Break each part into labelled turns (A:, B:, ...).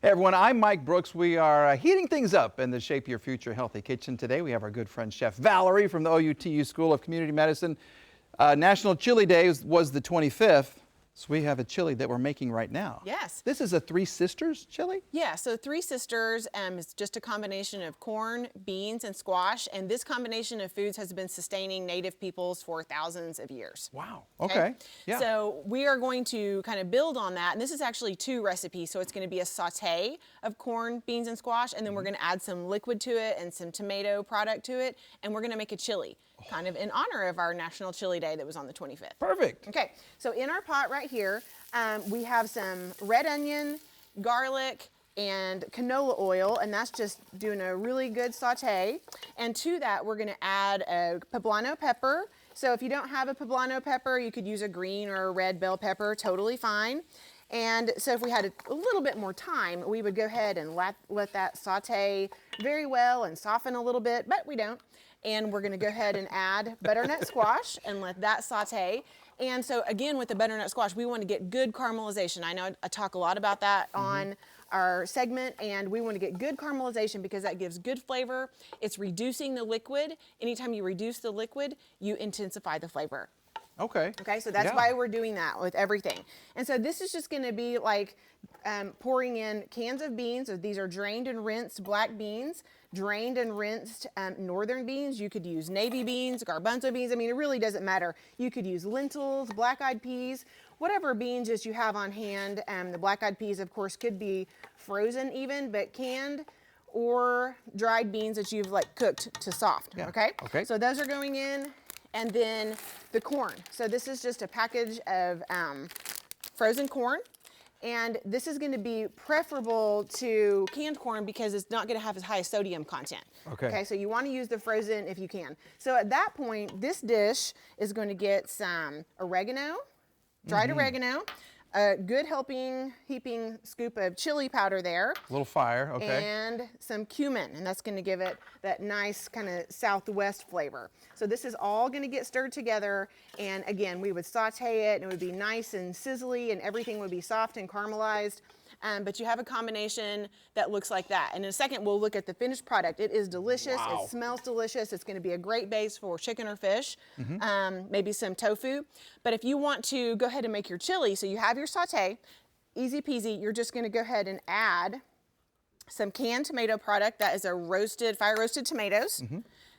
A: Hey everyone, I'm Mike Brooks. We are heating things up in the Shape Your Future Healthy Kitchen. Today we have our good friend Chef Valerie from the OUTU School of Community Medicine. National Chili Day was the 25th, so we have a chili that we're making right now.
B: Yes.
A: This is a Three Sisters chili?
B: Yeah, so Three Sisters is just a combination of corn, beans, and squash, and this combination of foods has been sustaining native peoples for thousands of years.
A: Wow, okay. Yeah.
B: So we are going to kind of build on that, and this is actually two recipes, so it's going to be a sauté of corn, beans, and squash, and then we're going to add some liquid to it and some tomato product to it, and we're going to make a chili, kind of in honor of our National Chili Day that was on the 25th.
A: Perfect.
B: Okay, so in our pot right here, we have some red onion, garlic, and canola oil, and that's just doing a really good sauté. And to that, we're gonna add a poblano pepper. So if you don't have a poblano pepper, you could use a green or a red bell pepper, totally fine. And so if we had a little bit more time, we would go ahead and let that sauté very well and soften a little bit, but we don't. And we're gonna go ahead and add butternut squash and let that sauté. And so again, with the butternut squash, we want to get good caramelization. I know I talk a lot about that on our segment, and we want to get good caramelization because that gives good flavor. It's reducing the liquid. Anytime you reduce the liquid, you intensify the flavor.
A: Okay.
B: Okay, so that's why we're doing that with everything. And so this is just gonna be like pouring in cans of beans. So these are drained and rinsed black beans, drained and rinsed northern beans. You could use navy beans, garbanzo beans. I mean, it really doesn't matter. You could use lentils, black-eyed peas, whatever beans that you have on hand. The black-eyed peas, of course, could be frozen even, but canned or dried beans that you've like cooked to soft, okay?
A: Okay.
B: So those are going in. And then the corn. So this is just a package of frozen corn. And this is gonna be preferable to canned corn because it's not gonna have as high a sodium content. Okay, so you wanna use the frozen if you can. So at that point, this dish is gonna get some oregano, dried oregano, a good heaping scoop of chili powder there.
A: A little fire, okay.
B: And some cumin, and that's gonna give it that nice kind of southwest flavor. So this is all gonna get stirred together, and again, we would saute it, and it would be nice and sizzly, and everything would be soft and caramelized. But you have a combination that looks like that. And in a second, we'll look at the finished product. It is delicious, it smells delicious. It's gonna be a great base for chicken or fish, maybe some tofu. But if you want to go ahead and make your chili, so you have your saute, easy peasy, you're just gonna go ahead and add some canned tomato product. That is a fire roasted tomatoes,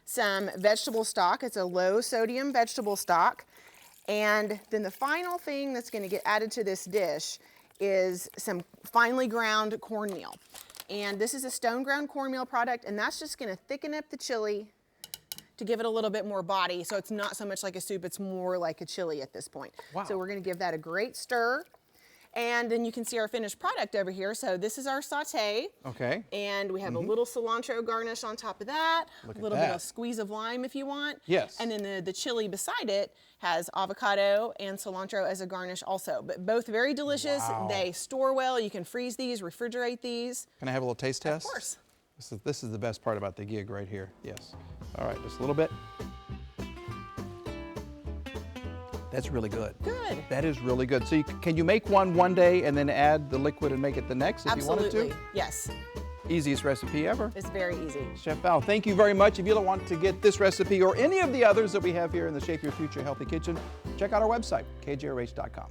B: some vegetable stock. It's a low sodium vegetable stock. And then the final thing that's gonna get added to this dish is some finely ground cornmeal. And this is a stone ground cornmeal product, and that's just gonna thicken up the chili to give it a little bit more body, so it's not so much like a soup, it's more like a chili at this point.
A: Wow.
B: So we're gonna give that a great stir. And then you can see our finished product over here. So this is our saute.
A: Okay.
B: And we have a little cilantro garnish on top of that.
A: Look
B: a
A: at
B: little bit
A: that.
B: of squeeze of lime if you want.
A: Yes.
B: And then the chili beside it has avocado and cilantro as a garnish also. But both very delicious.
A: Wow.
B: They store well. You can freeze these, refrigerate these.
A: Can I have a little taste test?
B: Of course.
A: This is the best part about the gig right here. Yes. All right, just a little bit. That's really good.
B: Good.
A: That is really good. So can you make one day and then add the liquid and make it the next if you wanted
B: Absolutely.
A: to?
B: Yes.
A: Easiest recipe ever.
B: It's very easy.
A: Chef Val, thank you very much. If you don't want to get this recipe or any of the others that we have here in the Shape Your Future Healthy Kitchen, check out our website, kjrh.com.